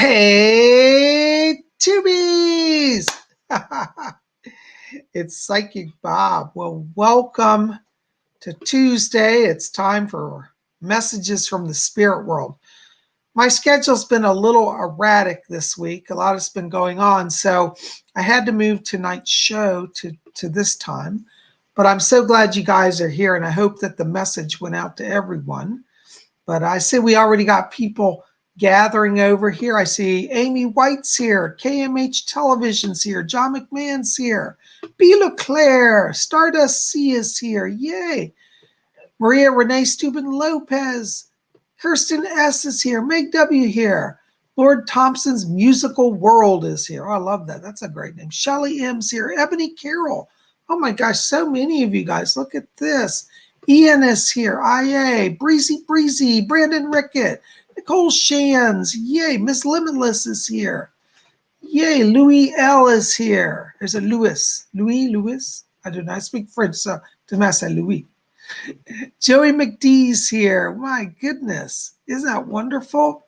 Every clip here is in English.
Hey, Tubies! It's Psychic Bob. Well, welcome to Tuesday. It's time for messages from the spirit world. My schedule's been a little erratic this week. A lot has been going on, so I had to move tonight's show to this time. But I'm so glad you guys are here, and I hope that the message went out to everyone. But I see we already got people gathering over here. I see Amy White's here, KMH Television's here, John McMahon's here, B. Leclerc, Stardust C is here, yay. Maria Renee Steuben Lopez, Kirsten S is here, Meg W here, Lord Thompson's Musical World is here. Oh, I love that. That's a great name. Shelly M's here, Ebony Carroll. Oh my gosh, so many of you guys. Look at this. Ian is here, IA, Breezy, Brandon Rickett, Nicole Shands, yay, Miss Limitless is here. Yay, Louis L is here. There's a Louis. I do not speak French, so to not say Louis. Joey McDee's here. My goodness, isn't that wonderful?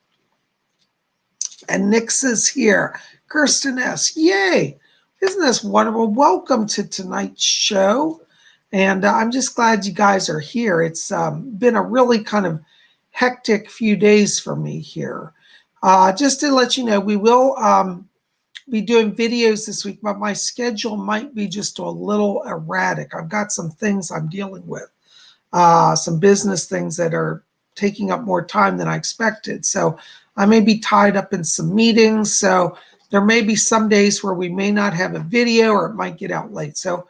And Nix is here. Kirsten S, yay. Isn't this wonderful? Welcome to tonight's show. And I'm just glad you guys are here. It's been a really kind of hectic few days for me here. Just to let you know, we will be doing videos this week, but my schedule might be just a little erratic. I've got some things I'm dealing with, some business things that are taking up more time than I expected. So I may be tied up in some meetings. So there may be some days where we may not have a video or it might get out late. So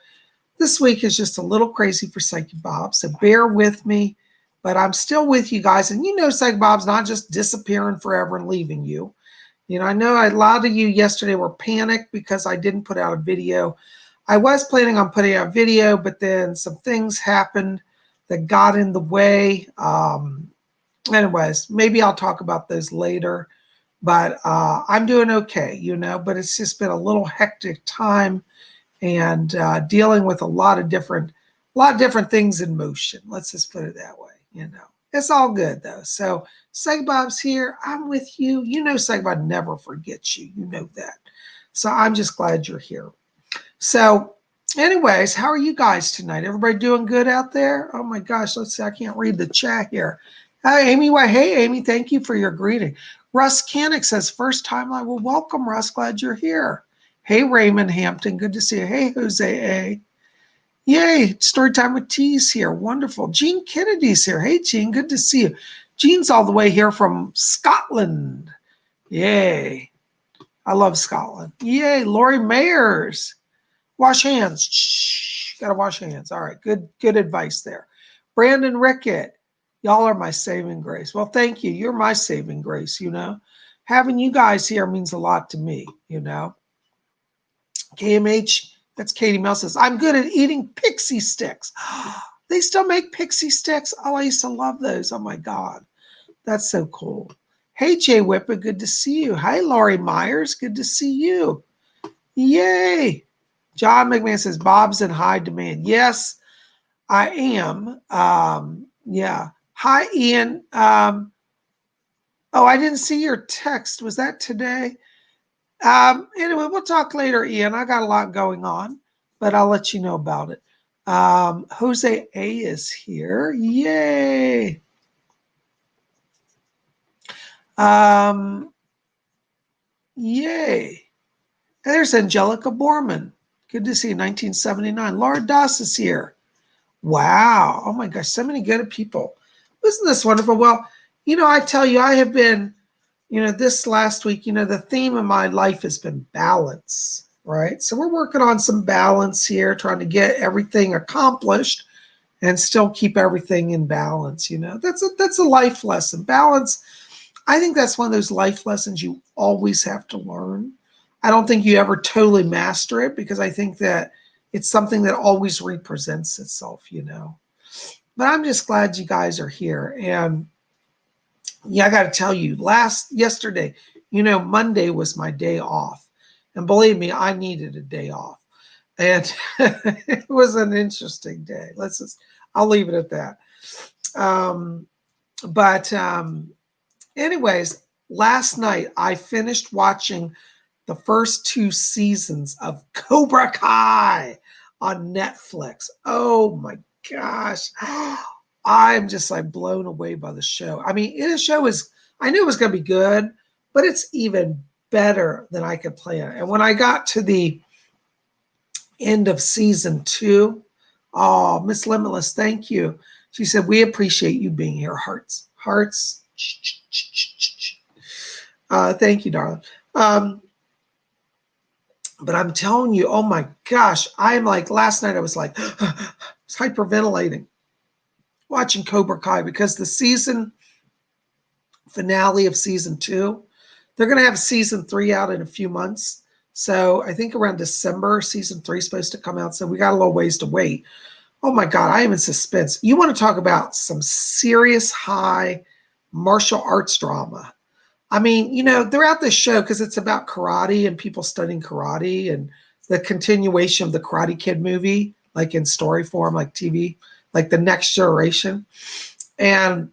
this week is just a little crazy for Psychic Bob, so bear with me, but I'm still with you guys. And you know Psychic Bob's not just disappearing forever and leaving you. You know, I know a lot of you yesterday were panicked because I didn't put out a video. I was planning on putting out a video, but then some things happened that got in the way. Anyways, maybe I'll talk about those later, but I'm doing okay, you know, but it's just been a little hectic time. And dealing with a lot of different things in motion. Let's just put it that way. You know, it's all good though. So Psychic Bob's here. I'm with you. You know, Psychic Bob never forgets you. You know that. So I'm just glad you're here. So, anyways, how are you guys tonight? Everybody doing good out there? Oh my gosh, let's see. I can't read the chat here. Hi, Amy. Why? Hey, Amy. Thank you for your greeting. Russ Canick says first time live. Well, welcome, Russ. Glad you're here. Hey, Raymond Hampton. Good to see you. Hey, Jose A. Yay. Story time with T's here. Wonderful. Gene Kennedy's here. Hey, Gene. Good to see you. Gene's all the way here from Scotland. Yay. I love Scotland. Yay. Lori Mayers. Wash hands. Shh. Gotta wash hands. All right. Good advice there. Brandon Rickett. Y'all are my saving grace. Well, thank you. You're my saving grace, you know. Having you guys here means a lot to me, you know. KMH, that's Katie Mel says, I'm good at eating pixie sticks. They still make pixie sticks. Oh, I used to love those. Oh my God. That's so cool. Hey, Jay Whipper, good to see you. Hi, Laurie Myers, good to see you. Yay. John McMahon says, Bob's in high demand. Yes, I am. Yeah. Hi, Ian. Oh, I didn't see your text. Was that today? Anyway, we'll talk later, Ian. I got a lot going on, but I'll let you know about it. Jose A is here. Yay. Yay. And there's Angelica Borman. Good to see you, 1979. Laura Doss is here. Wow. Oh my gosh, so many good people. Isn't this wonderful? Well, you know, I tell you, I have been, you know, this last week, you know, the theme of my life has been balance, right? So we're working on some balance here, trying to get everything accomplished and still keep everything in balance, you know. That's a life lesson. Balance, I think that's one of those life lessons you always have to learn. I don't think you ever totally master it because I think that it's something that always represents itself, you know. But I'm just glad you guys are here. And yeah, I got to tell you, yesterday, you know, Monday was my day off. And believe me, I needed a day off. And it was an interesting day. I'll leave it at that. Anyways, last night I finished watching the first 2 seasons of Cobra Kai on Netflix. Oh my gosh. I'm just like blown away by the show. I mean, the show is, I knew it was going to be good, but it's even better than I could plan. And when I got to the end of season 2, oh, Miss Limitless, thank you. She said, we appreciate you being here. Hearts, hearts. Thank you, darling. But I'm telling you, oh my gosh, I'm like, last night I was like, hyperventilating watching Cobra Kai because the season finale of season 2, they're going to have season 3 out in a few months. So I think around December, season 3 is supposed to come out. So we got a little ways to wait. Oh my God, I am in suspense. You want to talk about some serious high martial arts drama. I mean, throughout this show, because it's about karate and people studying karate and the continuation of the Karate Kid movie, like in story form, like TV, like the next generation. And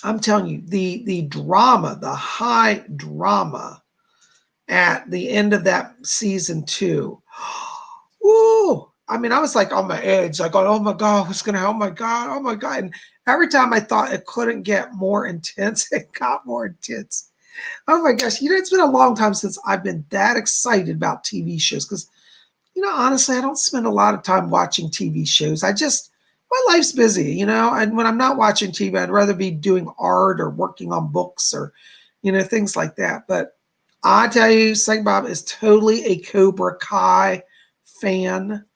I'm telling you, the drama, the high drama at the end of that season 2. Woo! I mean, I was like on my edge, like, oh my God, what's gonna, oh my God, oh my God. And every time I thought it couldn't get more intense, it got more intense. Oh my gosh, it's been a long time since I've been that excited about TV shows because, honestly, I don't spend a lot of time watching TV shows. My life's busy, and when I'm not watching TV, I'd rather be doing art or working on books or, things like that. But I tell you, Psych Bob is totally a Cobra Kai fan.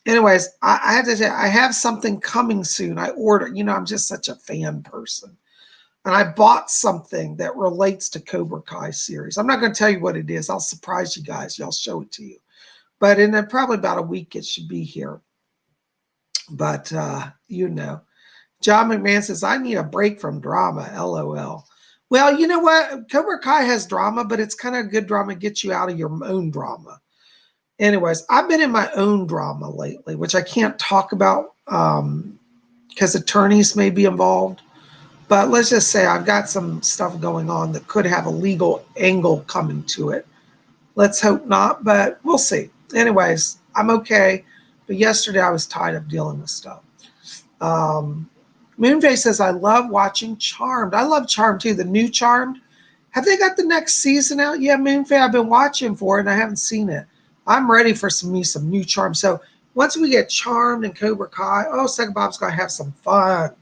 Anyways, I have to say, I have something coming soon. I ordered, I'm just such a fan person. And I bought something that relates to Cobra Kai series. I'm not going to tell you what it is. I'll surprise you guys. I'll show it to you. But in probably about a week, it should be here. But, John McMahon says, I need a break from drama, LOL. Well, you know what? Cobra Kai has drama, but it's kind of good drama, gets you out of your own drama. Anyways, I've been in my own drama lately, which I can't talk about because attorneys may be involved. But let's just say I've got some stuff going on that could have a legal angle coming to it. Let's hope not, but we'll see. Anyways, I'm okay. But yesterday I was tired of dealing with stuff. Moonface says, I love watching Charmed. I love Charmed too, the new Charmed. Have they got the next season out? Yeah, Moonface, I've been watching for it and I haven't seen it. I'm ready for some new Charmed. So once we get Charmed and Cobra Kai, Second Bob's going to have some fun,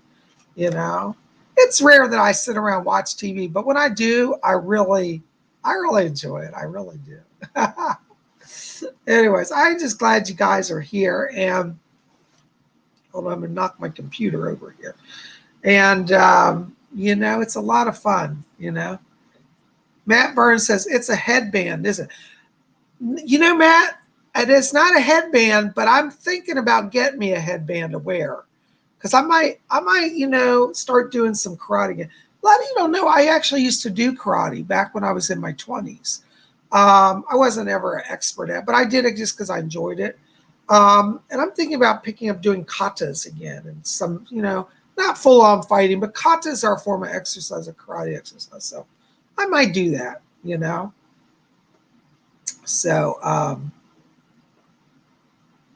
It's rare that I sit around and watch TV, but when I do, I really enjoy it. I really do. Anyways, I'm just glad you guys are here. And hold on, I'm going to knock my computer over here. And, it's a lot of fun, Matt Burns says, it's a headband, isn't it? Matt, it is not a headband, but I'm thinking about getting me a headband to wear. Because I might, start doing some karate again. A lot of you don't know, I actually used to do karate back when I was in my 20s. I wasn't ever an expert at it, but I did it just because I enjoyed it. And I'm thinking about picking up doing katas again and some, not full on fighting, but katas are a form of exercise, a karate exercise. So I might do that, So,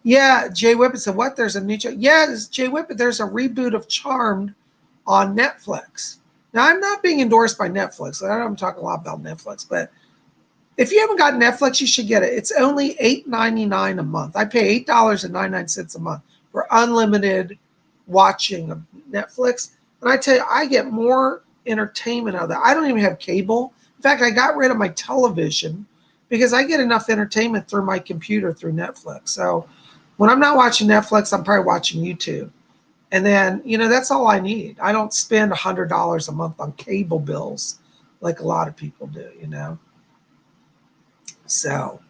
yeah, Jay Whippet said, what? There's a new show. Yeah, Jay Whippet, there's a reboot of Charmed on Netflix. Now, I'm not being endorsed by Netflix. I know I'm talking a lot about Netflix, but if you haven't got Netflix, you should get it. It's only $8.99 a month. I pay $8.99 a month for unlimited watching of Netflix. And I tell you, I get more entertainment out of that. I don't even have cable. In fact, I got rid of my television because I get enough entertainment through my computer through Netflix. So when I'm not watching Netflix, I'm probably watching YouTube. And then, that's all I need. I don't spend $100 a month on cable bills like a lot of people do, So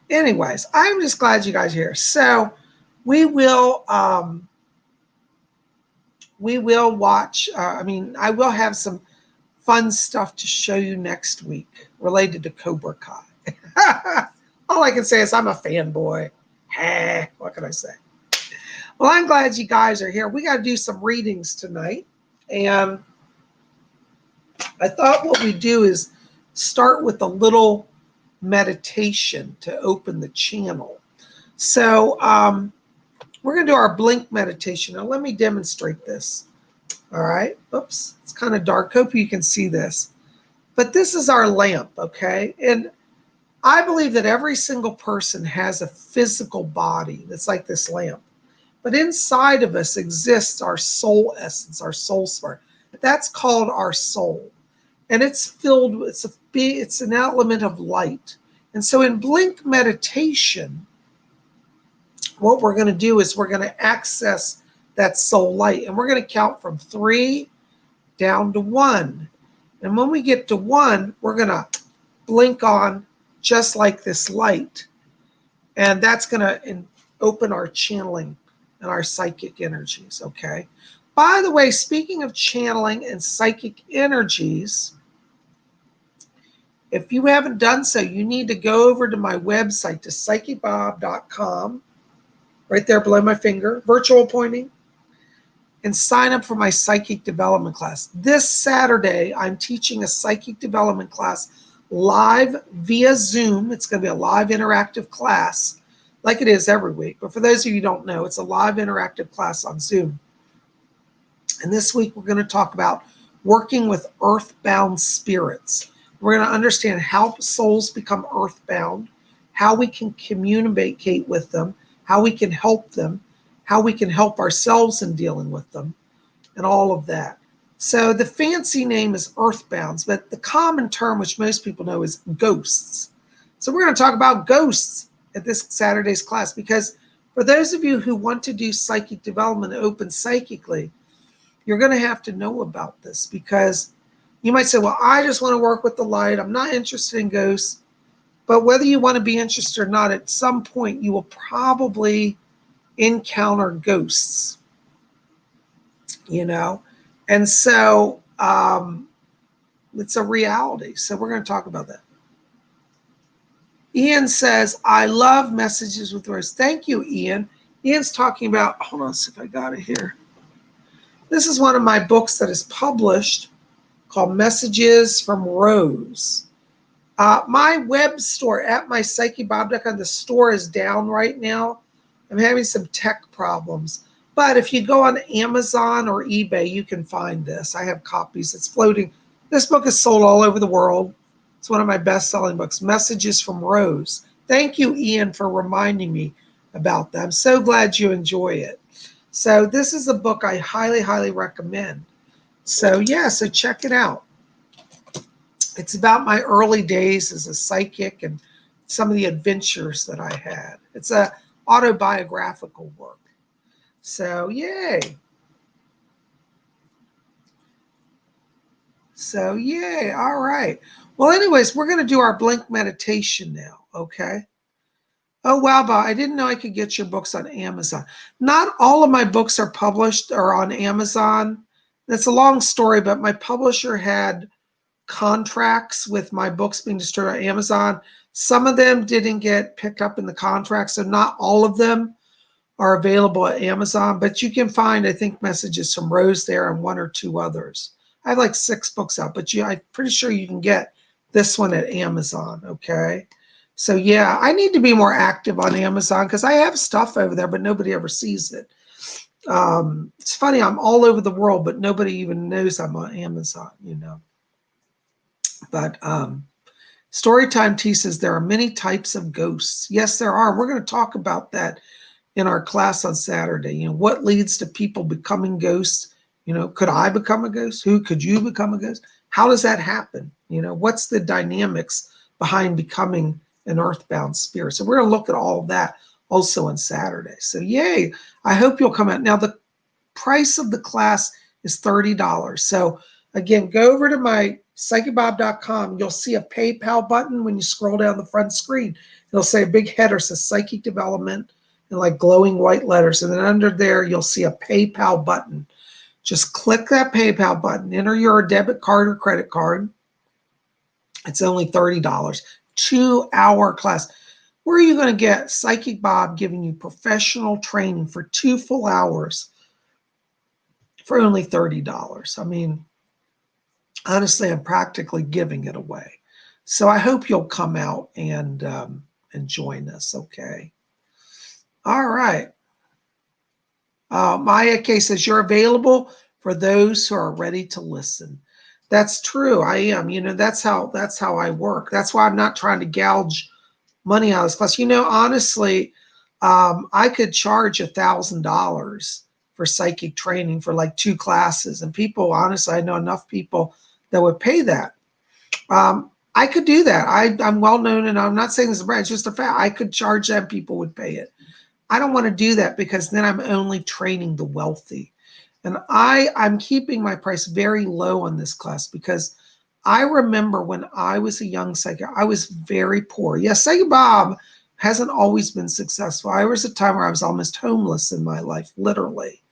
anyways, I'm just glad you guys are here. So we will watch, I will have some fun stuff to show you next week related to Cobra Kai. All I can say is I'm a fanboy. Hey, what can I say? Well, I'm glad you guys are here. We got to do some readings tonight. And I thought what we do is start with a little meditation to open the channel. So we're going to do our blink meditation. Now let me demonstrate this. All right. Oops, it's kind of dark. Hope you can see this. But this is our lamp, okay? And I believe that every single person has a physical body that's like this lamp. But inside of us exists our soul essence, our soul spark. That's called our soul. And it's filled with, it's an element of light. And so in blink meditation, what we're going to do is we're going to access that soul light. And we're going to count from 3 down to 1. And when we get to 1, we're going to blink on just like this light. And that's going to open our channeling and our psychic energies, okay? By the way, speaking of channeling and psychic energies, if you haven't done so, you need to go over to my website, to PsychicBob.com, right there below my finger, virtual pointing, and sign up for my psychic development class. This Saturday, I'm teaching a psychic development class live via Zoom. It's going to be a live interactive class like it is every week. But for those of you who don't know, it's a live interactive class on Zoom. And this week, we're going to talk about working with earthbound spirits. We're going to understand how souls become earthbound, how we can communicate with them, how we can help them, how we can help ourselves in dealing with them, and all of that. So the fancy name is earthbounds, but the common term, which most people know, is ghosts. So we're going to talk about ghosts at this Saturday's class, because for those of you who want to do psychic development open psychically, you're going to have to know about this, because you might say, well, I just want to work with the light. I'm not interested in ghosts. But whether you want to be interested or not, at some point you will probably encounter ghosts, you know? And so it's a reality. So we're going to talk about that. Ian says, I love Messages with Rose. Thank you, Ian. Ian's talking about, hold on, let's see if I got it here. This is one of my books that is published called Messages from Rose. My web store at my PsychicBob.com, the store is down right now. I'm having some tech problems. But if you go on Amazon or eBay, you can find this. I have copies. It's floating. This book is sold all over the world. It's one of my best-selling books, Messages from Rose. Thank you, Ian, for reminding me about that. I'm so glad you enjoy it. So this is a book I highly, highly recommend. So yeah, so check it out. It's about my early days as a psychic and some of the adventures that I had. It's a autobiographical work. So yay. So yay. All right. Well, anyways, we're going to do our blink meditation now. Okay. Oh, wow, Bob, I didn't know I could get your books on Amazon. Not all of my books are published or on Amazon. That's a long story, but my publisher had contracts with my books being distributed on Amazon. Some of them didn't get picked up in the contract, so not all of them are available at Amazon, but you can find, I think, Messages from Rose there and 1 or 2 others. I have like 6 books out, but I'm pretty sure you can get this one at Amazon, okay? So yeah, I need to be more active on Amazon because I have stuff over there, but nobody ever sees it. It's funny, I'm all over the world, but nobody even knows I'm on Amazon, you know. But Storytime T says there are many types of ghosts. Yes, there are. We're going to talk about that in our class on Saturday. You know, what leads to people becoming ghosts? You know, could I become a ghost? Who could you become a ghost? How does that happen? You know, what's the dynamics behind becoming an earthbound spirit? So we're going to look at all of that also on Saturday. So yay, I hope you'll come out. Now the price of the class is $30. So again, go over to my PsychicBob.com. You'll see a PayPal button when you scroll down the front screen. It'll say a big header says Psychic Development in like glowing white letters. And then under there, you'll see a PayPal button. Just click that PayPal button, enter your debit card or credit card. It's only $30. 2-hour class. Where are you going to get Psychic Bob giving you professional training for 2 full hours for only $30? I mean, Honestly, I'm practically giving it away. So I hope you'll come out and join us, okay? All right. Maya K says, you're available for those who are ready to listen. That's true. I am. That's how I work. That's why I'm not trying to gouge money out of this class. Honestly, I could charge $1,000 for psychic training for like 2 classes. And people, honestly, I know enough people that would pay that. I could do that. I'm well known, and I'm not saying this is a brand, it's just a fact. I could charge that, people would pay it. I don't want to do that because then I'm only training the wealthy. And I'm keeping my price very low on this class because I remember when I was a young psychic, I was very poor. Yes, Psychic Bob hasn't always been successful. There was a time where I was almost homeless in my life, literally.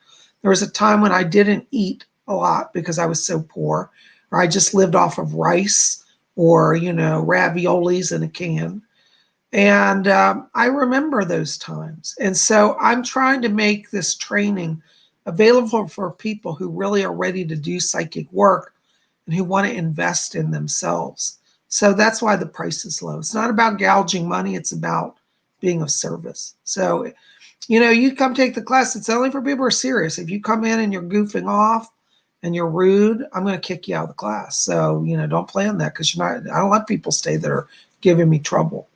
There was a time when I didn't eat a lot because I was so poor, or I just lived off of rice or, raviolis in a can. And I remember those times. And so I'm trying to make this training available for people who really are ready to do psychic work and who want to invest in themselves. So that's why the price is low. It's not about gouging money, it's about being of service. So, you come take the class, it's only for people who are serious. If you come in and you're goofing off and you're rude, I'm going to kick you out of the class. So, don't plan that because I don't let people stay there giving me trouble.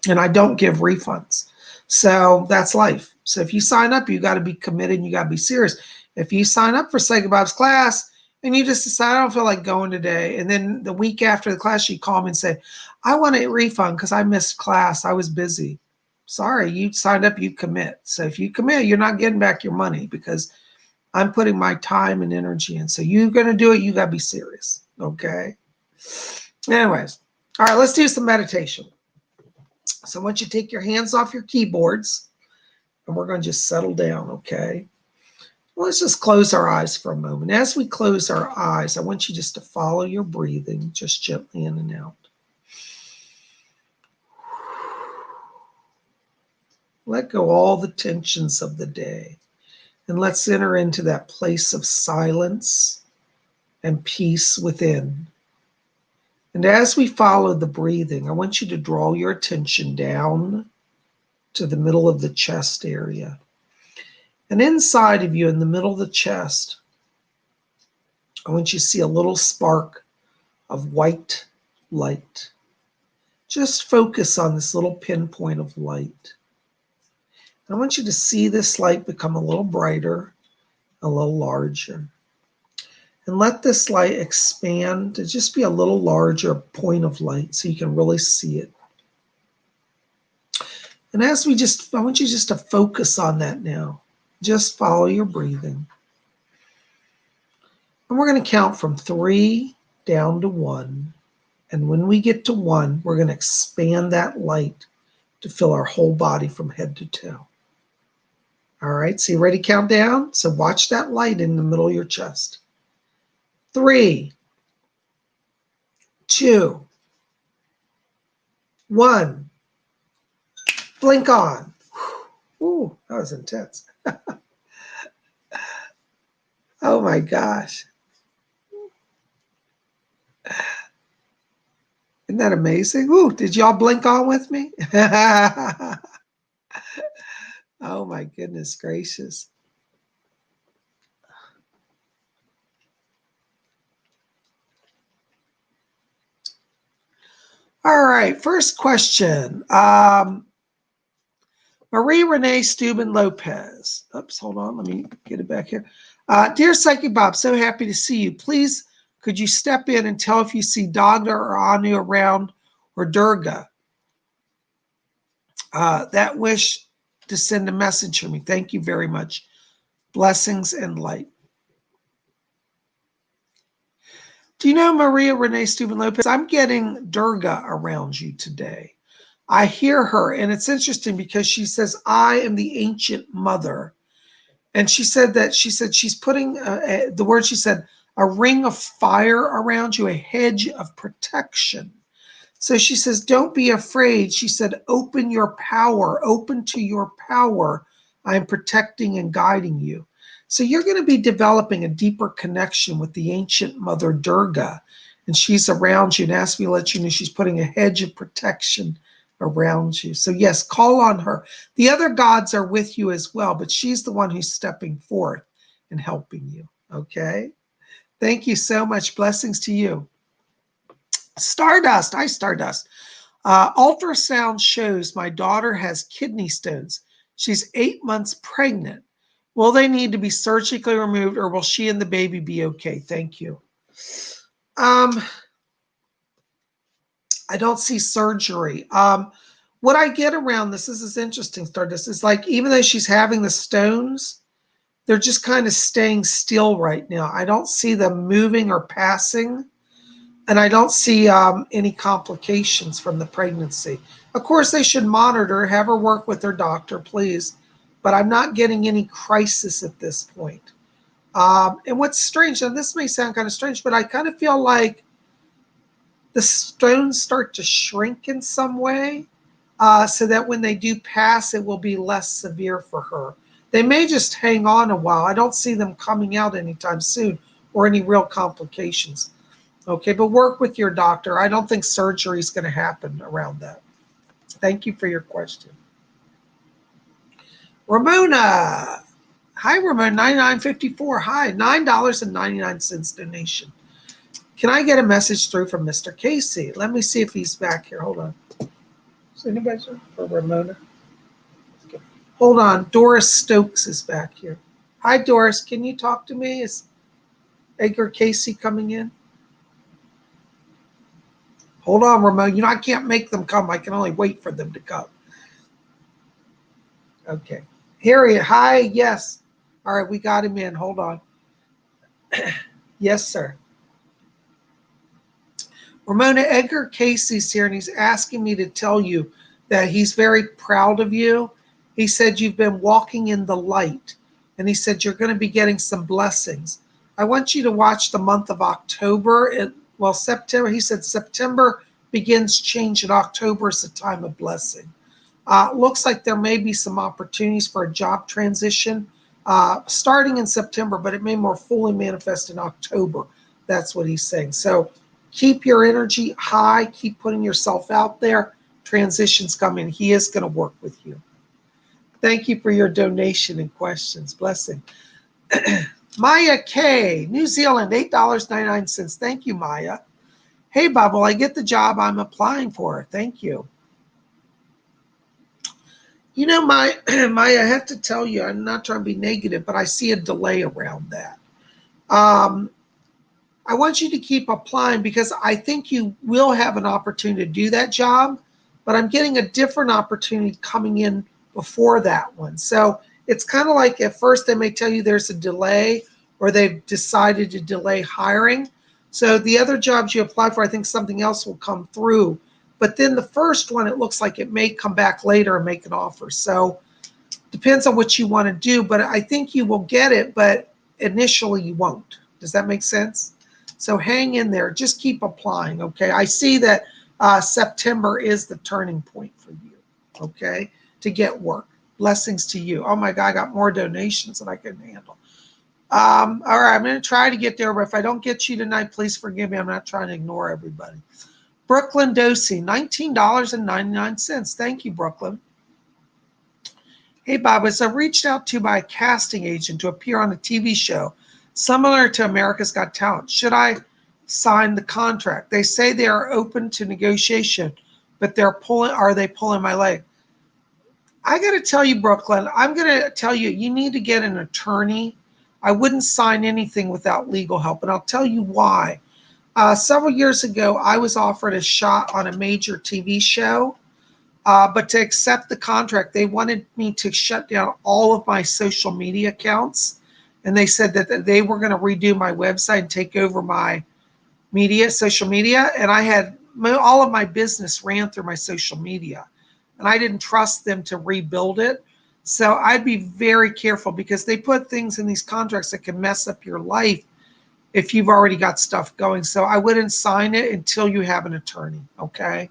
And I don't give refunds. So that's life. So if you sign up, you got to be committed and you got to be serious. If you sign up for Psychic Bob's class and you just decide, I don't feel like going today, and then the week after the class, you call me and say, I want a refund because I missed class. I was busy. Sorry, you signed up, you commit. So if you commit, you're not getting back your money because I'm putting my time and energy in. So you're going to do it, you got to be serious. Okay. Anyways, all right, let's do some meditation. So I want you to take your hands off your keyboards and we're going to just settle down, okay? Let's just close our eyes for a moment. As we close our eyes, I want you just to follow your breathing, just gently in and out. Let go all the tensions of the day. And let's enter into that place of silence and peace within. And as we follow the breathing, I want you to draw your attention down to the middle of the chest area. And inside of you, in the middle of the chest, I want you to see a little spark of white light. Just focus on this little pinpoint of light. I want you to see this light become a little brighter, a little larger. And let this light expand to just be a little larger point of light so you can really see it. And I want you just to focus on that now. Just follow your breathing. And we're going to count from 3 down to 1. And when we get to 1, we're going to expand that light to fill our whole body from head to toe. All right, so you ready to count down? So watch that light in the middle of your chest. 3, 2, 1. Blink on. Ooh, that was intense. Oh my gosh. Isn't that amazing? Ooh, did y'all blink on with me? Oh my goodness gracious. All right, first question. Marie Renee Steuben Lopez. Oops, hold on. Let me get it back here. Dear Psychic Bob, so happy to see you. Please, could you step in and tell if you see Dagda or Anu around or Durga? That wish to send a message for me. Thank you very much. Blessings and light. Do you know Maria Renee Steuben Lopez? I'm getting Durga around you today. I hear her, and it's interesting because she says, I am the ancient mother. And she said she's putting the word she said, a ring of fire around you, a hedge of protection. So she says, don't be afraid. She said, open your power, open to your power. I am protecting and guiding you. So you're going to be developing a deeper connection with the ancient mother Durga. and she's around you and asked me to let you know she's putting a hedge of protection around you. So yes, call on her. The other gods are with you as well, but she's the one who's stepping forth and helping you. Okay. Thank you so much. Blessings to you. Stardust. Hi, Stardust. Ultrasound shows my daughter has kidney stones. She's 8 months pregnant. Will they need to be surgically removed, or will she and the baby be okay? Thank you. I don't see surgery. What I get around this is interesting, Stardust, is like, even though she's having the stones, they're just kind of staying still right now. I don't see them moving or passing, and I don't see any complications from the pregnancy. Of course, they should monitor, have her work with her doctor, please, but I'm not getting any crisis at this point. And what's strange, and this may sound kind of strange, but I kind of feel like the stones start to shrink in some way, so that when they do pass, it will be less severe for her. They may just hang on a while. I don't see them coming out anytime soon or any real complications. Okay, but work with your doctor. I don't think surgery is going to happen around that. Thank you for your question. Ramona. Hi, Ramona, 9954. Hi, $9.99 donation. Can I get a message through from Mr. Casey? Let me see if he's back here. Hold on. Is anybody for Ramona? Okay. Hold on. Doris Stokes is back here. Hi, Doris. Can you talk to me? Is Edgar Casey coming in? Hold on, Ramona. You know, I can't make them come. I can only wait for them to come. Okay. Harriet, hi. Yes. All right, we got him in. Hold on. Yes, sir. Ramona, Edgar Casey's here, and he's asking me to tell you that he's very proud of you. He said you've been walking in the light, and he said you're going to be getting some blessings. I want you to watch the month of October. September. He said September begins change, and October is the time of blessing. Looks like there may be some opportunities for a job transition starting in September, but it may more fully manifest in October. That's what he's saying. So keep your energy high. Keep putting yourself out there. Transitions coming. He is going to work with you. Thank you for your donation and questions. Blessing. Maya K, New Zealand, $8.99. Thank you, Maya. Hey, Bob, will I get the job I'm applying for? Thank you. You know, Maya, I have to tell you, I'm not trying to be negative, but I see a delay around that. I want you to keep applying because I think you will have an opportunity to do that job, but I'm getting a different opportunity coming in before that one. So it's kind of like at first they may tell you there's a delay or they've decided to delay hiring. So the other jobs you apply for, I think something else will come through. But then the first one, it looks like it may come back later and make an offer. So depends on what you want to do, but I think you will get it, but initially you won't. Does that make sense? So hang in there. Just keep applying, okay? I see that September is the turning point for you, okay, to get work. Blessings to you. Oh, my God, I got more donations than I can handle. All right, I'm going to try to get there, but if I don't get you tonight, please forgive me. I'm not trying to ignore everybody. Brooklyn Dosey, $19.99. Thank you, Brooklyn. Hey, Bob, as I reached out to by a casting agent to appear on a TV show similar to America's Got Talent, should I sign the contract? They say they are open to negotiation, but are they pulling my leg? I got to tell you, Brooklyn, I'm going to tell you, you need to get an attorney. I wouldn't sign anything without legal help, and I'll tell you why. Several years ago, I was offered a shot on a major TV show, but to accept the contract, they wanted me to shut down all of my social media accounts, and they said that they were going to redo my website and take over my social media, and I had all of my business ran through my social media, and I didn't trust them to rebuild it. So I'd be very careful because they put things in these contracts that can mess up your life if you've already got stuff going. So I wouldn't sign it until you have an attorney, okay?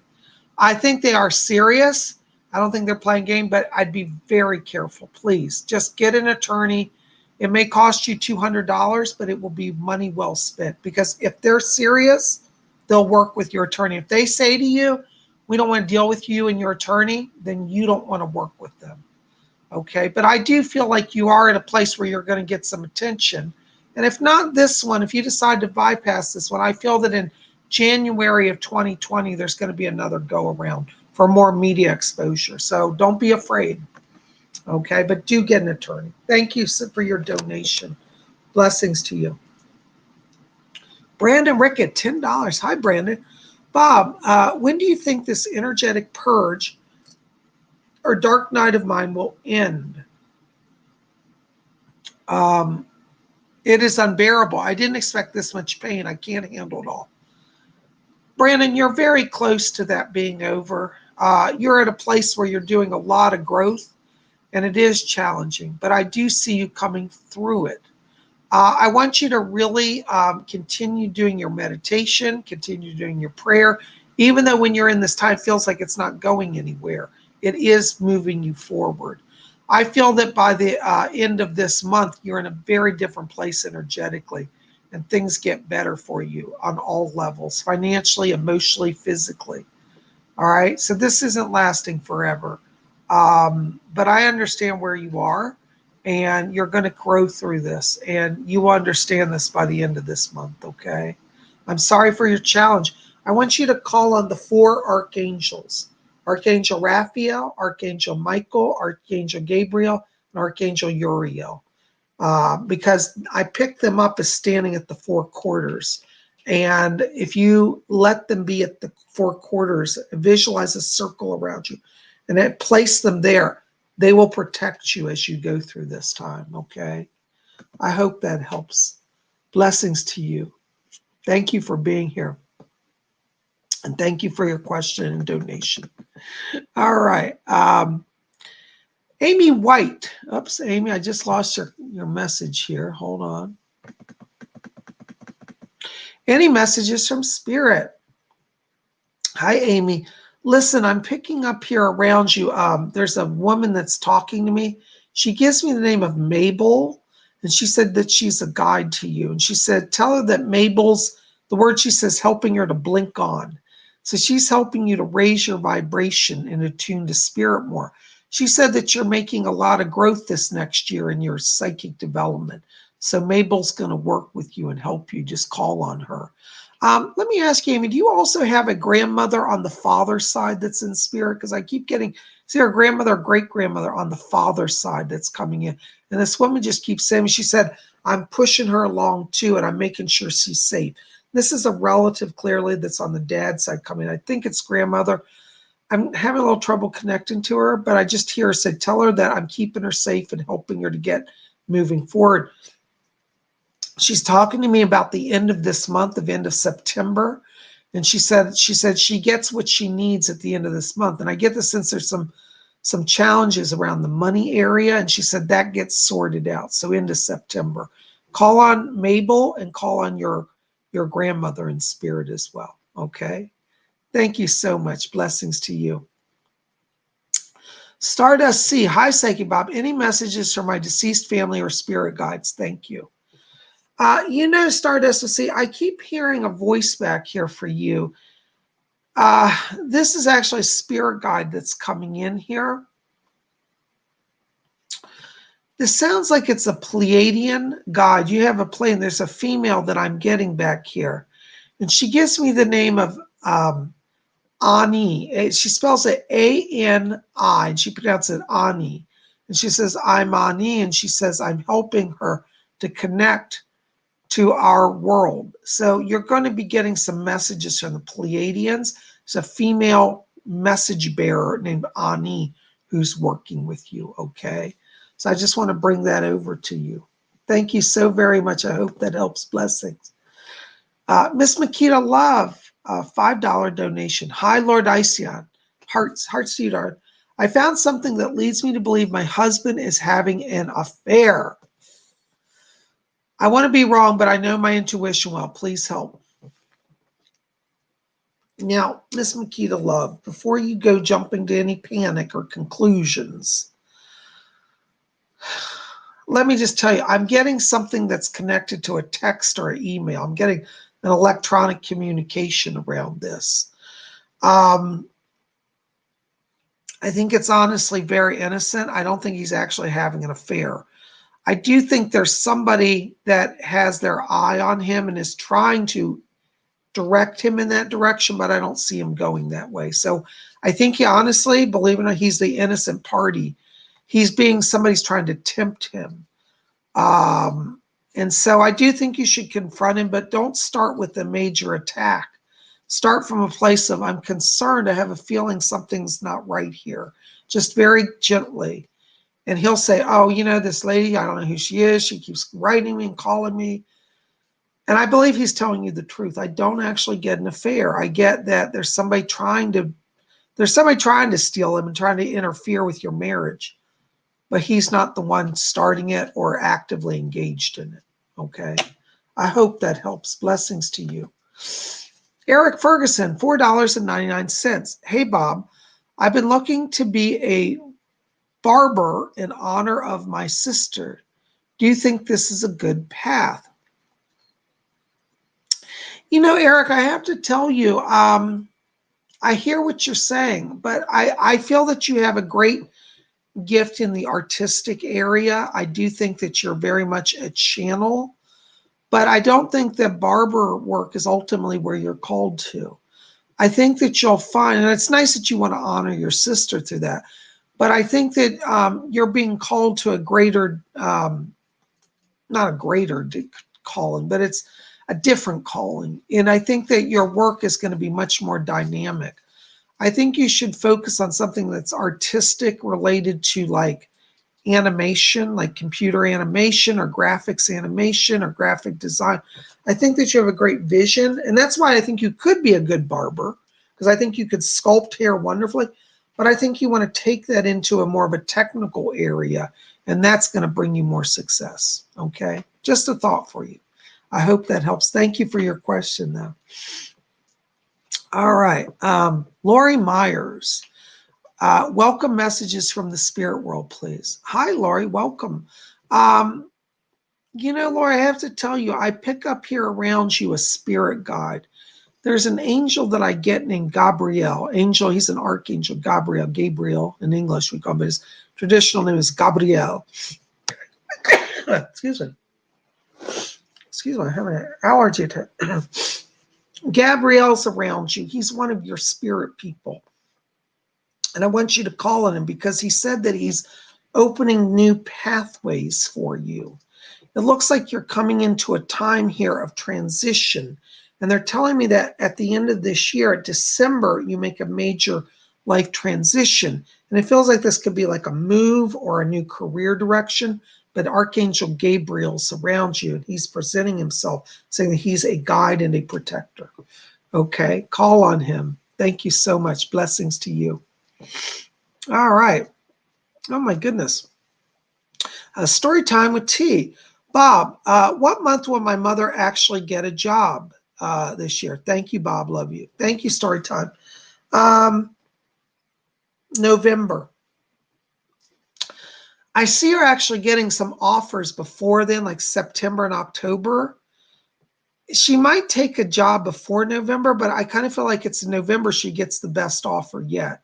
I think they are serious. I don't think they're playing game, but I'd be very careful. Please, just get an attorney. It may cost you $200, but it will be money well spent because if they're serious, they'll work with your attorney. If they say to you, we don't want to deal with you and your attorney, then you don't want to work with them. Okay, but I do feel like you are at a place where you're going to get some attention. And if not this one, if you decide to bypass this one, I feel that in January of 2020, there's going to be another go around for more media exposure. So don't be afraid. Okay, but do get an attorney. Thank you for your donation. Blessings to you. Brandon Rickett, $10. Hi, Brandon. Bob, when do you think this energetic purge or dark night of mine will end? It is unbearable. I didn't expect this much pain. I can't handle it all. Brandon, you're very close to that being over. You're at a place where you're doing a lot of growth, and it is challenging, but I do see you coming through it. I want you to really continue doing your meditation, continue doing your prayer, even though when you're in this time, it feels like it's not going anywhere. It is moving you forward. I feel that by the end of this month, you're in a very different place energetically, and things get better for you on all levels, financially, emotionally, physically. All right, so this isn't lasting forever, but I understand where you are, and you're going to grow through this, and you will understand this by the end of this month, okay? I'm sorry for your challenge. I want you to call on the 4 archangels: Archangel Raphael, Archangel Michael, Archangel Gabriel, and Archangel Uriel, because I picked them up as standing at the 4 quarters. And if you let them be at the 4 quarters, visualize a circle around you, and then place them there, they will protect you as you go through this time, okay? I hope that helps. Blessings to you. Thank you for being here. And thank you for your question and donation. All right. Amy White. Oops, Amy, I just lost your message here. Hold on. Any messages from Spirit? Hi, Amy. Listen, I'm picking up here around you. There's a woman that's talking to me. She gives me the name of Mabel, and she said that she's a guide to you. And she said, tell her that Mabel's, the word she says, helping her to blink on. So she's helping you to raise your vibration and attune to spirit more. She said that you're making a lot of growth this next year in your psychic development. So Mabel's going to work with you and help you. Just call on her. Let me ask you, Amy, do you also have a grandmother on the father's side that's in spirit? Because I keep getting, see, her grandmother or great-grandmother on the father's side that's coming in. And this woman just keeps saying, she said, I'm pushing her along too, and I'm making sure she's safe. This is a relative, clearly, that's on the dad's side coming. I think it's grandmother. I'm having a little trouble connecting to her, but I just hear her say, tell her that I'm keeping her safe and helping her to get moving forward. She's talking to me about the end of this month, the end of September. And she said she gets what she needs at the end of this month. And I get the sense there's some challenges around the money area. And she said that gets sorted out. So into September. Call on Mabel and call on your grandmother in spirit as well. Okay? Thank you so much. Blessings to you. Stardust C. Hi, Psychic Bob. Any messages from my deceased family or spirit guides? Thank you. Stardust C, I keep hearing a voice back here for you. This is actually a spirit guide that's coming in here. This sounds like it's a Pleiadian guide. You have a Pleiadian. There's a female that I'm getting back here. And she gives me the name of Ani. She spells it A-N-I, and she pronounces it Ani. And she says, I'm Ani, and she says, I'm helping her to connect to our world. So you're going to be getting some messages from the Pleiadians. There's a female message bearer named Ani who's working with you, okay? So I just want to bring that over to you. Thank you so very much. I hope that helps. Blessings. Miss Makita Love, $5 donation. Hi, Lord Ision. Hearts to you, darling. I found something that leads me to believe my husband is having an affair. I want to be wrong, but I know my intuition well. Please help. Now, Miss Makita Love, before you go jumping to any panic or conclusions, let me just tell you, I'm getting something that's connected to a text or an email. I'm getting an electronic communication around this. I think it's honestly very innocent. I don't think he's actually having an affair. I do think there's somebody that has their eye on him and is trying to direct him in that direction, but I don't see him going that way. So I think he honestly, believe it or not, he's the innocent party. He's being somebody's trying to tempt him. And so I do think you should confront him, but don't start with a major attack. Start from a place of, I'm concerned, I have a feeling something's not right here. Just very gently. And he'll say, oh, you know, this lady, I don't know who she is. She keeps writing me and calling me. And I believe he's telling you the truth. I don't actually get an affair. I get that there's somebody trying to steal him and trying to interfere with your marriage. But he's not the one starting it or actively engaged in it. Okay. I hope that helps. Blessings to you. Eric Ferguson, $4.99. Hey, Bob, I've been looking to be a barber in honor of my sister. Do you think this is a good path? You know, Eric, I have to tell you, I hear what you're saying, but I feel that you have a great gift in the artistic area. I do think that you're very much a channel, but I don't think that barber work is ultimately where you're called to. I think that you'll find, and it's nice that you want to honor your sister through that, but I think that you're being called to a greater, not a greater calling, but it's a different calling. And I think that your work is going to be much more dynamic. I think you should focus on something that's artistic related to like animation, like computer animation or graphics animation or graphic design. I think that you have a great vision. And that's why I think you could be a good barber, because I think you could sculpt hair wonderfully. But I think you want to take that into a more of a technical area, and that's going to bring you more success. Okay. Just a thought for you. I hope that helps. Thank you for your question, though. All right. Lori Myers. Welcome messages from the spirit world, please. Hi, Lori. Welcome. You know, Lori, I have to tell you, I pick up here around you a spirit guide. There's an angel that I get named Gabriel. Angel, he's an archangel, Gabriel in English we call him, but his traditional name is Gabriel. Excuse me. Excuse me, I'm having an allergy attack. Gabriel's around you. He's one of your spirit people. And I want you to call on him because he said that he's opening new pathways for you. It looks like you're coming into a time here of transition. And they're telling me that at the end of this year, at December, you make a major life transition. And it feels like this could be like a move or a new career direction. But Archangel Gabriel's around you, and he's presenting himself, saying that he's a guide and a protector. Okay, call on him. Thank you so much. Blessings to you. All right. Oh, my goodness. Story time with T. Bob, what month will my mother actually get a job this year? Thank you, Bob. Love you. Thank you, story time. November. I see her actually getting some offers before then, like September and October. She might take a job before November, but I kind of feel like it's in November she gets the best offer yet.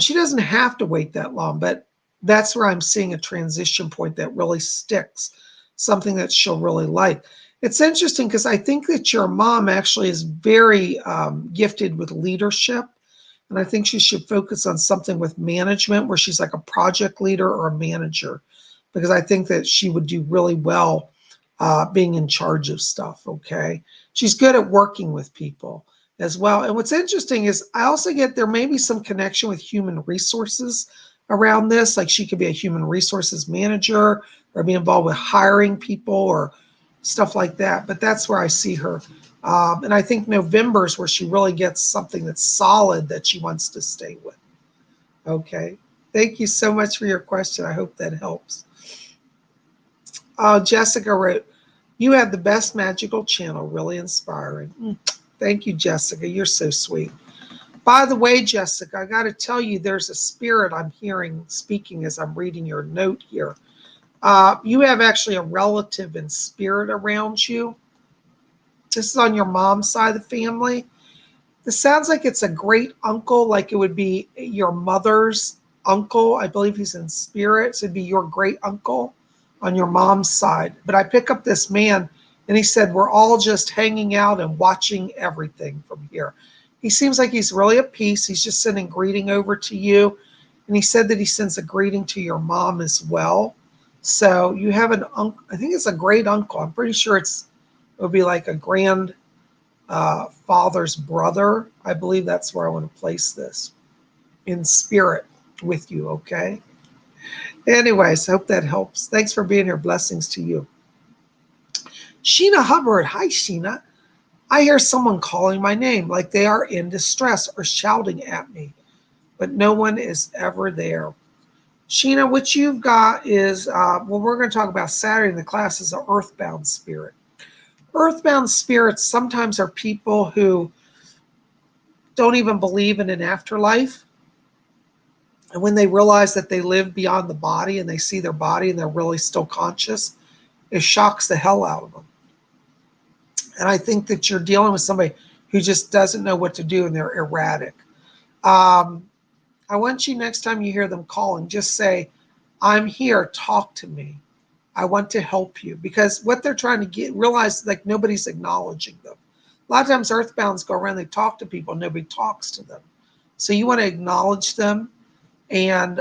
She doesn't have to wait that long, but that's where I'm seeing a transition point that really sticks, something that she'll really like. It's interesting because I think that your mom actually is very gifted with leadership. And I think she should focus on something with management where she's like a project leader or a manager, because I think that she would do really well being in charge of stuff, okay? She's good at working with people as well. And what's interesting is I also get there may be some connection with human resources around this. Like she could be a human resources manager or be involved with hiring people or stuff like that. But that's where I see her. And I think November is where she really gets something that's solid that she wants to stay with. Okay. Thank you so much for your question. I hope that helps. Jessica wrote, you have the best magical channel, really inspiring. Thank you, Jessica. You're so sweet. By the way, Jessica, I got to tell you, there's a spirit I'm hearing speaking as I'm reading your note here. You have actually a relative in spirit around you. This is on your mom's side of the family. This sounds like it's a great uncle, like it would be your mother's uncle. I believe he's in spirit, so it'd be your great uncle on your mom's side. But I pick up this man, and he said, we're all just hanging out and watching everything from here. He seems like he's really at peace. He's just sending greeting over to you. And he said that he sends a greeting to your mom as well. So you have an uncle. I think it's a great uncle. I'm pretty sure it would be like a grand father's brother. I believe that's where I want to place this in spirit with you, okay? Anyways, hope that helps. Thanks for being here. Blessings to you. Sheena Hubbard. Hi, Sheena. I hear someone calling my name like they are in distress or shouting at me, but no one is ever there. Sheena, what you've got is, well, we're going to talk about Saturday in the class is an earthbound spirit. Earthbound spirits sometimes are people who don't even believe in an afterlife. And when they realize that they live beyond the body and they see their body and they're really still conscious, it shocks the hell out of them. And I think that you're dealing with somebody who just doesn't know what to do and they're erratic. I want you, next time you hear them calling, just say, I'm here, talk to me. I want to help you. Because what they're trying to realize, like, nobody's acknowledging them. A lot of times earthbounds go around, they talk to people, nobody talks to them. So you want to acknowledge them and,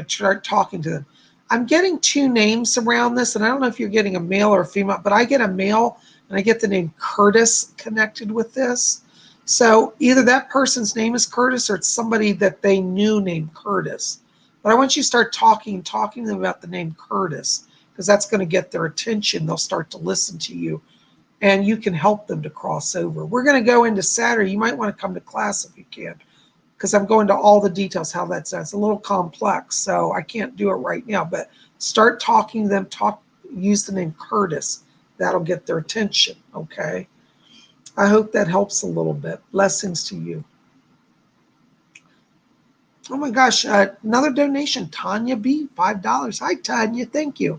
start talking to them. I'm getting two names around this, and I don't know if you're getting a male or a female, but I get a male, and I get the name Curtis connected with this. So either that person's name is Curtis or it's somebody that they knew named Curtis. But I want you to start talking to them about the name Curtis, because that's going to get their attention. They'll start to listen to you, and you can help them to cross over. We're going to go into Saturday. You might want to come to class if you can, because I'm going to all the details how that's done. It's a little complex, so I can't do it right now. But start talking to them. Use the name Curtis. That'll get their attention, okay? I hope that helps a little bit. Blessings to you. Oh my gosh, another donation. Tanya B, $5. Hi, Tanya. Thank you.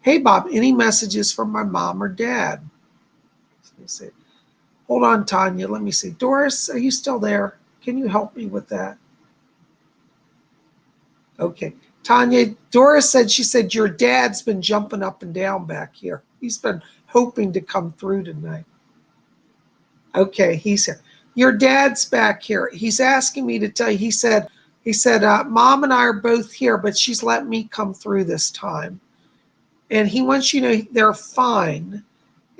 Hey, Bob, any messages from my mom or dad? Let me see. Hold on, Tanya. Let me see. Doris, are you still there? Can you help me with that? Okay. Tanya, Doris said, she said, your dad's been jumping up and down back here. He's been hoping to come through tonight. Okay, he's here. Your dad's back here. He's asking me to tell you, he said, Mom and I are both here, but she's let me come through this time. And he wants you to know they're fine.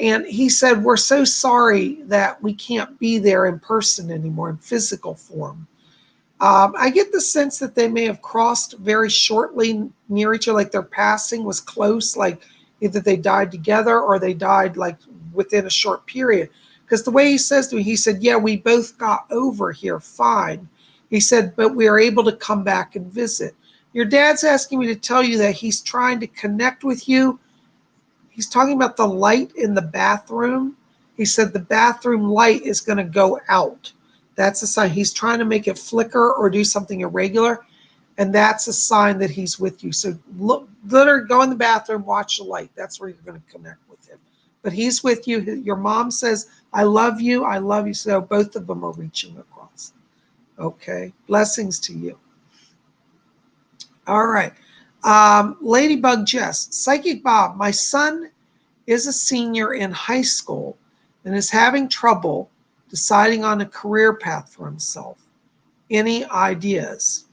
And he said, we're so sorry that we can't be there in person anymore, in physical form. I get the sense that they may have crossed very shortly near each other, like their passing was close, like either they died together or they died like within a short period. Because the way he says to me, he said, yeah, we both got over here fine. He said, but we are able to come back and visit. Your dad's asking me to tell you that he's trying to connect with you. He's talking about the light in the bathroom. He said the bathroom light is going to go out. That's a sign. He's trying to make it flicker or do something irregular. And that's a sign that he's with you. So look, literally go in the bathroom, watch the light. That's where you're going to connect with him. But he's with you. Your mom says, I love you. I love you. So both of them are reaching across. Okay. Blessings to you. All right. Ladybug Jess. Psychic Bob, my son is a senior in high school and is having trouble deciding on a career path for himself. Any ideas?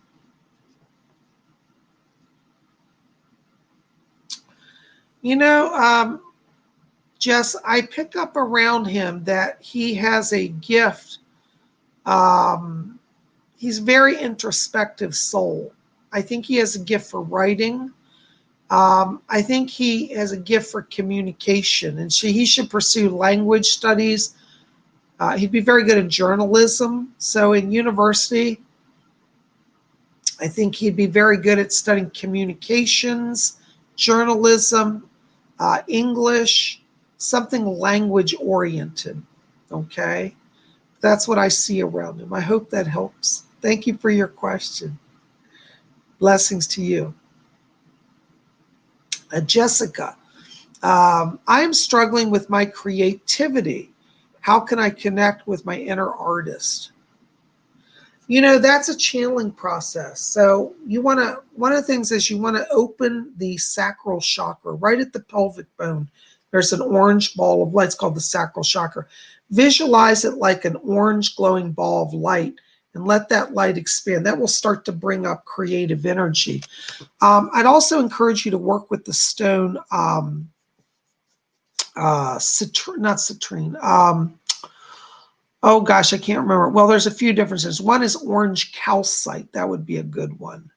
Jess, I pick up around him that he has a gift. He's a very introspective soul. I think he has a gift for writing. I think he has a gift for communication, and he should pursue language studies. He'd be very good in journalism. So in university, I think he'd be very good at studying communications, journalism, English, something language oriented. Okay. That's what I see around him. I hope that helps. Thank you for your question. Blessings to you. Jessica, I am struggling with my creativity. How can I connect with my inner artist? You know, that's a channeling process. So you want to, one of the things is you want to open the sacral chakra right at the pelvic bone. There's an orange ball of light. It's called the sacral chakra. Visualize it like an orange glowing ball of light and let that light expand. That will start to bring up creative energy. I'd also encourage you to work with the stone, not citrine. Oh gosh, I can't remember. Well, there's a few differences. One is orange calcite. That would be a good one.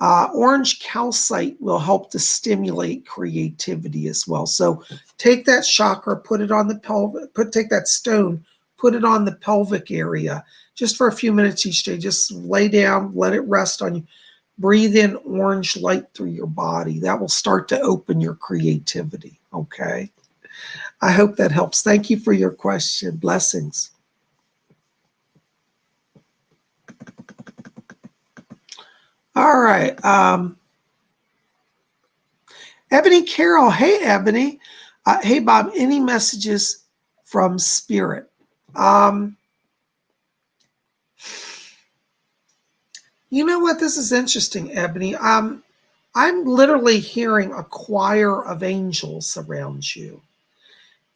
Orange calcite will help to stimulate creativity as well. So take that chakra, put it on the pelvic, take that stone, put it on the pelvic area just for a few minutes each day. Just lay down, let it rest on you. Breathe in orange light through your body. That will start to open your creativity. Okay. I hope that helps. Thank you for your question. Blessings. All right. Ebony Carroll. Hey, Ebony. Hey, Bob. Any messages from Spirit? You know what? This is interesting, Ebony. I'm literally hearing a choir of angels around you.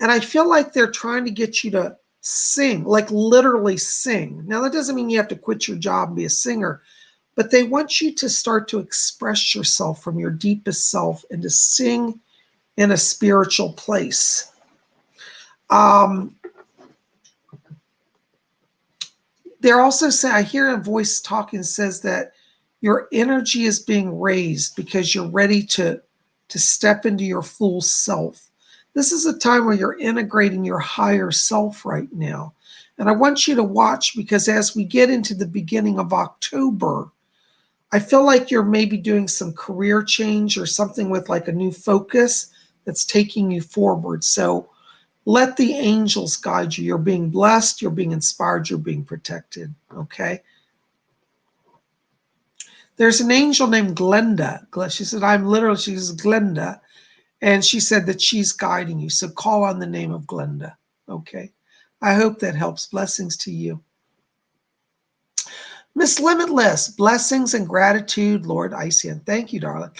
And I feel like they're trying to get you to sing, like literally sing. Now, that doesn't mean you have to quit your job and be a singer, but they want you to start to express yourself from your deepest self and to sing in a spiritual place. They're also saying, I hear a voice talking says that your energy is being raised because you're ready to step into your full self. This is a time where you're integrating your higher self right now. And I want you to watch, because as we get into the beginning of October, I feel like you're maybe doing some career change or something with like a new focus that's taking you forward. So let the angels guide you. You're being blessed, you're being inspired, you're being protected. Okay. There's an angel named Glenda. She said, she's Glenda. And she said that she's guiding you. So call on the name of Glenda. Okay. I hope that helps. Blessings to you. Miss Limitless, blessings and gratitude, Lord Isian. Thank you, darling.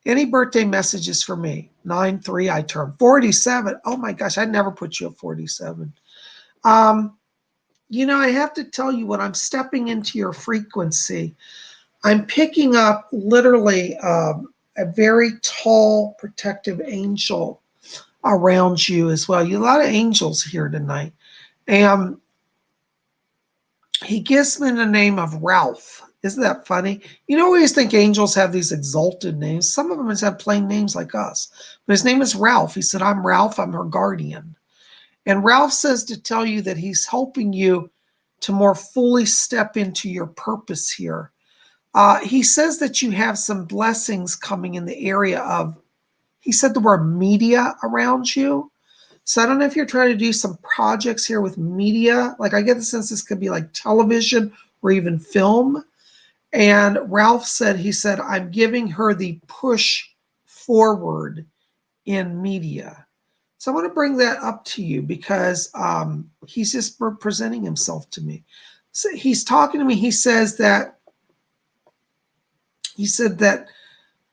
Any birthday messages for me? 9/3, I turned 47. Oh my gosh, I never put you at 47. You know, I have to tell you, when I'm stepping into your frequency, I'm picking up literally a very tall, protective angel around you as well. You have a lot of angels here tonight. And he gives me the name of Ralph. Isn't that funny? You know, we always think angels have these exalted names. Some of them just have plain names like us. But his name is Ralph. He said, I'm Ralph. I'm her guardian. And Ralph says to tell you that he's helping you to more fully step into your purpose here. He says that you have some blessings coming in the area of, he said the word media around you. So I don't know if you're trying to do some projects here with media. Like, I get the sense this could be like television or even film. And Ralph said, he said, I'm giving her the push forward in media. So I want to bring that up to you because he's just presenting himself to me. So he's talking to me. He said that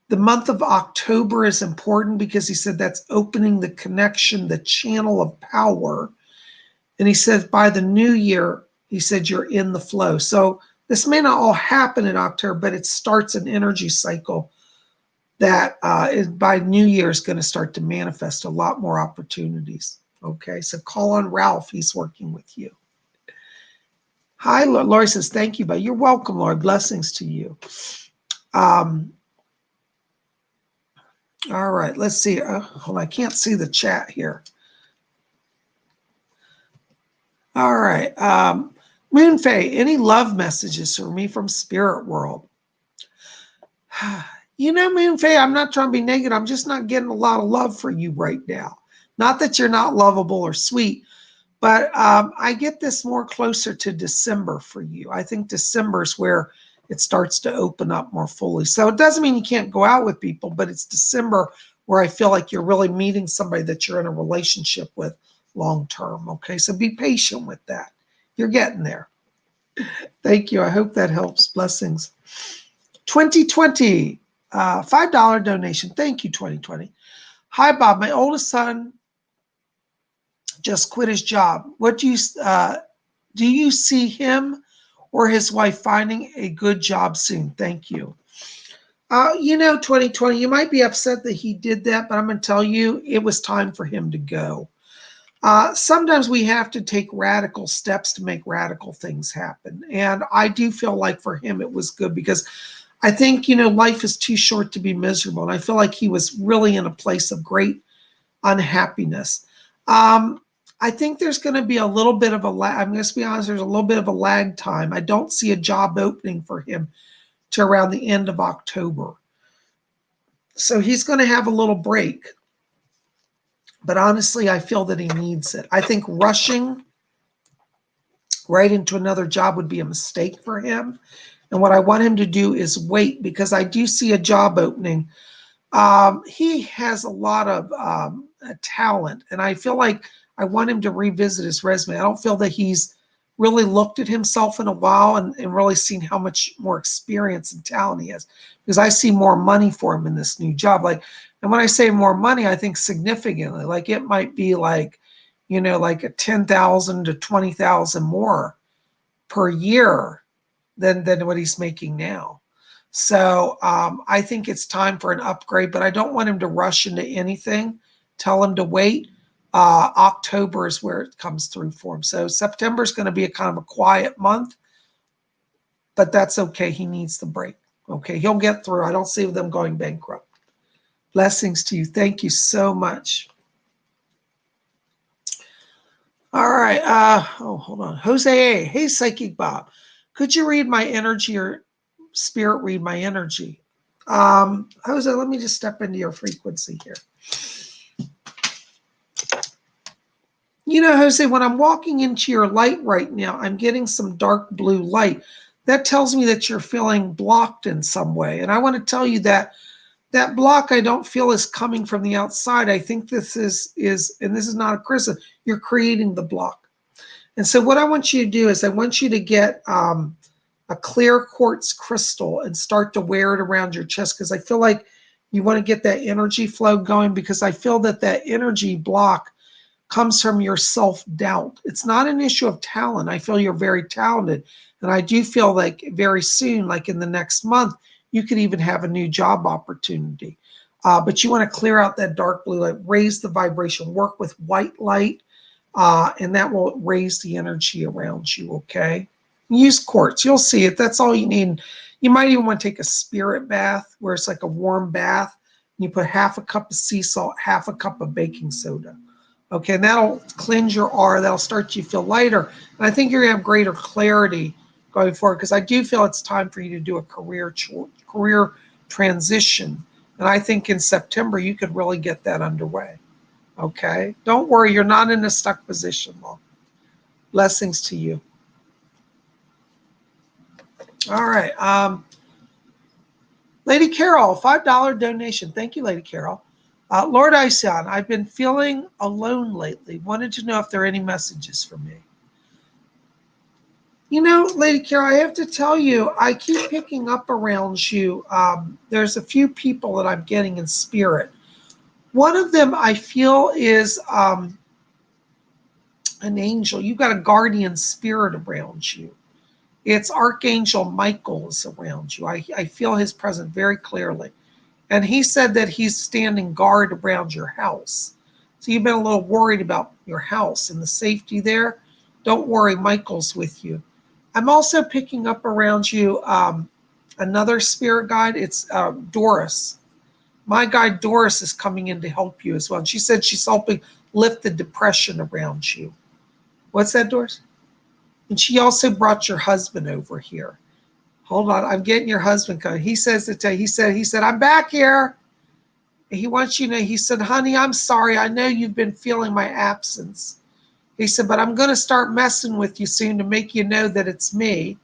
the month of October is important because he said that's opening the connection, the channel of power. And he said by the new year, he said you're in the flow. So this may not all happen in October, but it starts an energy cycle that by New Year is going to start to manifest a lot more opportunities. Okay, so call on Ralph. He's working with you. Hi, Lori says, thank you, but you're welcome, Lori. Blessings to you. All right, let's see. Hold on, I can't see the chat here. All right. Moonfae, any love messages for me from Spirit World? You know, Moonfae, I'm not trying to be negative. I'm just not getting a lot of love for you right now. Not that you're not lovable or sweet, but I get this more closer to December for you. I think December is where it starts to open up more fully. So it doesn't mean you can't go out with people, but it's December where I feel like you're really meeting somebody that you're in a relationship with long term. Okay, so be patient with that. You're getting there. Thank you. I hope that helps. Blessings. 2020, $5 donation. Thank you, 2020. Hi, Bob. My oldest son just quit his job. What do you see him or his wife finding a good job soon? Thank you. 2020, you might be upset that he did that, but I'm going to tell you, it was time for him to go. Sometimes we have to take radical steps to make radical things happen. And I do feel like for him, it was good because I think, life is too short to be miserable. And I feel like he was really in a place of great unhappiness. I think there's going to be a little bit of a lag. I'm going to be honest, there's a little bit of a lag time. I don't see a job opening for him to around the end of October. So he's going to have a little break. But honestly, I feel that he needs it. I think rushing right into another job would be a mistake for him. And what I want him to do is wait, because I do see a job opening. He has a lot of talent, and I feel like I want him to revisit his resume. I don't feel that he's really looked at himself in a while and really seen how much more experience and talent he has, because I see more money for him in this new job. And when I say more money, I think significantly. Like it might be like a 10,000 to 20,000 more per year than what he's making now. So I think it's time for an upgrade, but I don't want him to rush into anything. Tell him to wait. October is where it comes through for him. So September is going to be a kind of a quiet month, but that's okay. He needs the break. Okay, he'll get through. I don't see them going bankrupt. Blessings to you. Thank you so much. All right. Hold on. Jose A. Hey, Psychic Bob. Could you read my energy or spirit read my energy? Jose, let me just step into your frequency here. Jose, when I'm walking into your light right now, I'm getting some dark blue light. That tells me that you're feeling blocked in some way. And I want to tell you that that block I don't feel is coming from the outside. I think this is, and this is not a criticism, you're creating the block. And so what I want you to do is I want you to get a clear quartz crystal and start to wear it around your chest, because I feel like you want to get that energy flow going, because I feel that that energy block comes from your self-doubt. It's not an issue of talent. I feel you're very talented. And I do feel like very soon, like in the next month, you could even have a new job opportunity. But you want to clear out that dark blue light, raise the vibration, work with white light, and that will raise the energy around you, okay? Use quartz. You'll see it. That's all you need. You might even want to take a spirit bath where it's like a warm bath. And you put half a cup of sea salt, half a cup of baking soda. Okay, and that'll cleanse your aura. That'll start you to feel lighter. And I think you're going to have greater clarity going forward, because I do feel it's time for you to do a career transition. And I think in September, you could really get that underway. Okay, don't worry. You're not in a stuck position long. Blessings to you. All right. Lady Carol, $5 donation. Thank you, Lady Carol. Lord Ision, I've been feeling alone lately. Wanted to know if there are any messages for me. Lady Carol, I have to tell you, I keep picking up around you. There's a few people that I'm getting in spirit. One of them I feel is an angel. You've got a guardian spirit around you. It's Archangel Michael is around you. I feel his presence very clearly. And he said that he's standing guard around your house. So you've been a little worried about your house and the safety there. Don't worry, Michael's with you. I'm also picking up around you another spirit guide. It's Doris. My guide Doris is coming in to help you as well. And she said she's helping lift the depression around you. What's that, Doris? And she also brought your husband over here. Hold on, I'm getting your husband coming. He says to tell you, he said, I'm back here. And he wants you to know, he said, honey, I'm sorry. I know you've been feeling my absence. He said, but I'm going to start messing with you soon to make you know that it's me.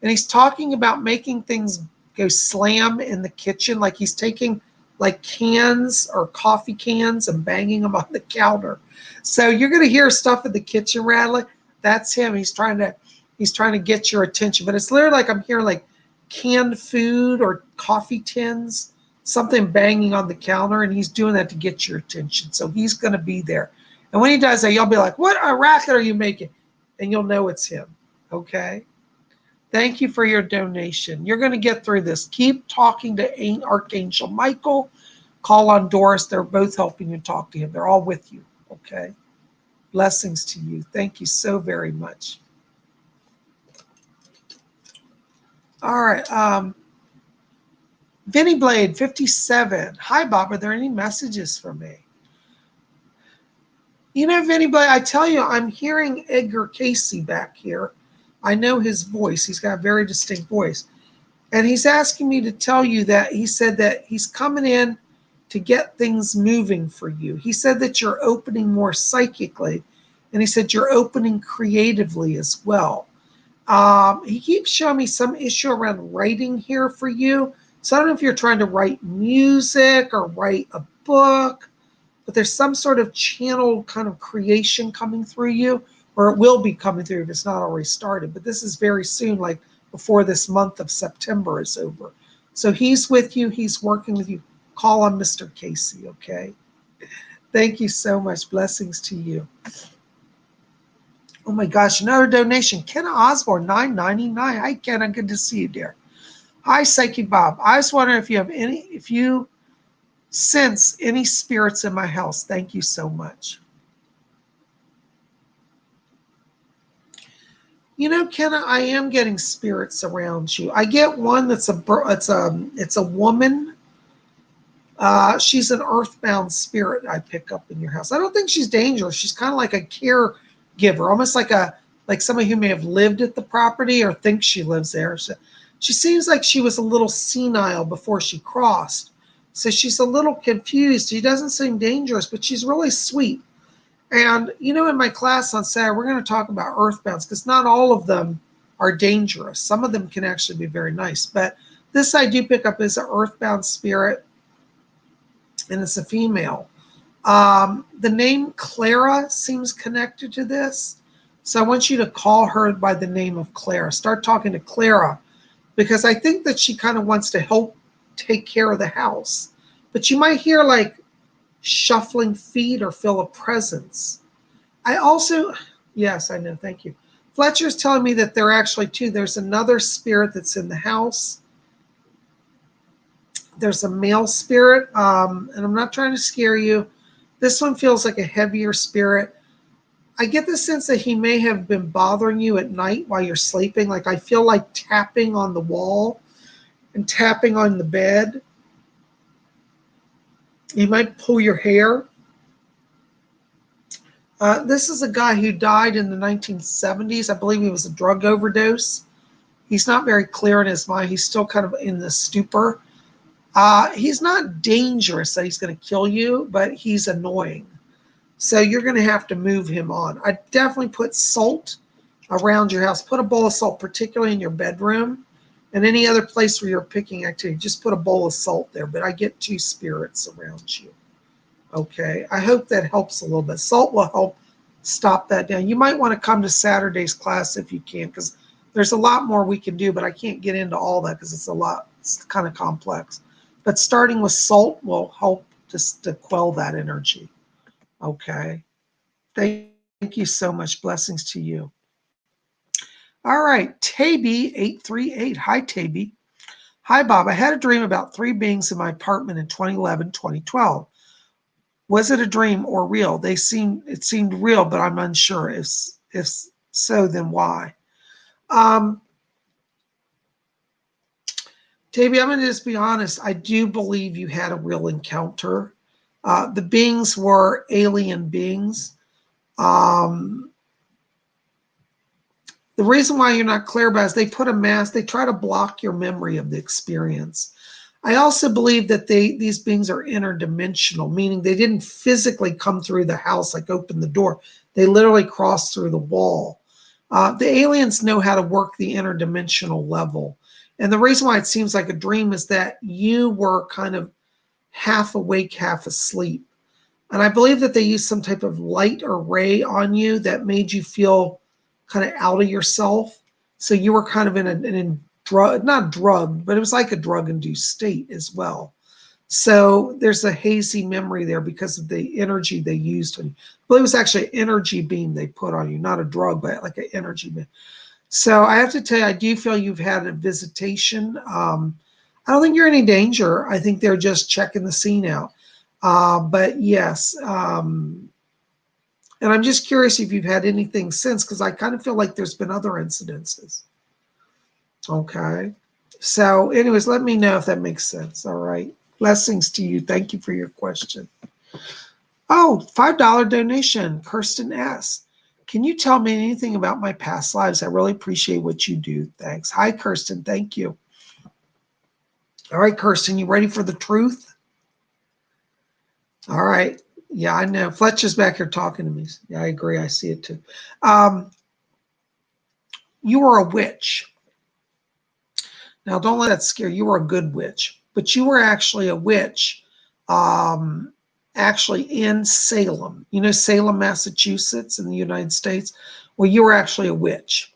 And he's talking about making things go slam in the kitchen. Like he's taking like cans or coffee cans and banging them on the counter. So you're going to hear stuff in the kitchen rattling. That's him. He's trying to get your attention. But it's literally like I'm hearing like canned food or coffee tins, something banging on the counter, and he's doing that to get your attention. So he's going to be there. And when he does that, you'll be like, what a racket are you making? And you'll know it's him. Okay? Thank you for your donation. You're going to get through this. Keep talking to Archangel Michael. Call on Doris. They're both helping you talk to him. They're all with you. Okay? Blessings to you. Thank you so very much. All right. Vinny Blade, 57. Hi, Bob. Are there any messages for me? You know, Vinny Blade, I tell you, I'm hearing Edgar Casey back here. I know his voice. He's got a very distinct voice. And he's asking me to tell you that he said that he's coming in to get things moving for you. He said that you're opening more psychically. And he said you're opening creatively as well. He keeps showing me some issue around writing here for you. So I don't know if you're trying to write music or write a book, but there's some sort of channel kind of creation coming through you, or it will be coming through if it's not already started. But this is very soon, like before this month of September is over. So he's with you. He's working with you. Call on Mr. Casey, okay? Thank you so much. Blessings to you. Oh my gosh, another donation. Kenna Osborne, $9.99. Hi, Kenna. Good to see you, dear. Hi, Psychic Bob. I was wondering if you sense any spirits in my house. Thank you so much. You know, Kenna, I am getting spirits around you. I get one that's it's a woman. She's an earthbound spirit I pick up in your house. I don't think she's dangerous. She's kind of like a caregiver, almost like somebody who may have lived at the property or thinks she lives there. So she seems like she was a little senile before she crossed. So she's a little confused. She doesn't seem dangerous, but she's really sweet. And, you know, in my class on Saturday, we're going to talk about earthbounds because not all of them are dangerous. Some of them can actually be very nice. But this I do pick up as an earthbound spirit, and it's a female. The name Clara seems connected to this. So I want you to call her by the name of Clara. Start talking to Clara because I think that she kind of wants to help take care of the house. But you might hear like shuffling feet or feel a presence. I also, yes, I know, thank you. Fletcher's telling me that there are actually two. There's another spirit that's in the house. There's a male spirit, and I'm not trying to scare you. This one feels like a heavier spirit. I get the sense that he may have been bothering you at night while you're sleeping. Like I feel like tapping on the wall and tapping on the bed. He might pull your hair. This is a guy who died in the 1970s. I believe he was a drug overdose. He's not very clear in his mind. He's still kind of in the stupor. He's not dangerous that he's going to kill you, but he's annoying. So you're going to have to move him on. I definitely put salt around your house. Put a bowl of salt, particularly in your bedroom and any other place where you're picking activity. Just put a bowl of salt there. But I get two spirits around you. Okay. I hope that helps a little bit. Salt will help stop that down. You might want to come to Saturday's class if you can, because there's a lot more we can do, but I can't get into all that because it's kind of complex. But starting with salt will help just to quell that energy. Okay. Thank you so much. Blessings to you. All right. Taby838. Hi, Taby. Hi, Bob. I had a dream about three beings in my apartment in 2011, 2012. Was it a dream or real? It seemed real, but I'm unsure. If so, then why? Taby, I'm going to just be honest. I do believe you had a real encounter. The beings were alien beings. The reason why you're not clear about it is they put a mask. They try to block your memory of the experience. I also believe that these beings are interdimensional, meaning they didn't physically come through the house, like open the door. They literally crossed through the wall. The aliens know how to work the interdimensional level. And the reason why it seems like a dream is that you were kind of half awake, half asleep. And I believe that they used some type of light or ray on you that made you feel kind of out of yourself. So you were kind of in a drug, not drugged, but it was like a drug-induced state as well. So there's a hazy memory there because of the energy they used on you. Well, it was actually an energy beam they put on you, not a drug, but like an energy beam. So I have to tell you, I do feel you've had a visitation. I don't think you're in any danger. I think they're just checking the scene out. But yes, and I'm just curious if you've had anything since, because I kind of feel like there's been other incidences. Okay. So anyways, let me know if that makes sense. All right. Blessings to you. Thank you for your question. Oh, $5 donation, Kirsten S. Can you tell me anything about my past lives? I really appreciate what you do. Thanks. Hi, Kirsten. Thank you. All right, Kirsten, you ready for the truth? All right. Yeah, I know. Fletcher's back here talking to me. Yeah, I agree. I see it too. You were a witch. Now, don't let that scare you. You were a good witch, but you were actually a witch actually in Salem. You know, Salem, Massachusetts in the United States? Well, you were actually a witch.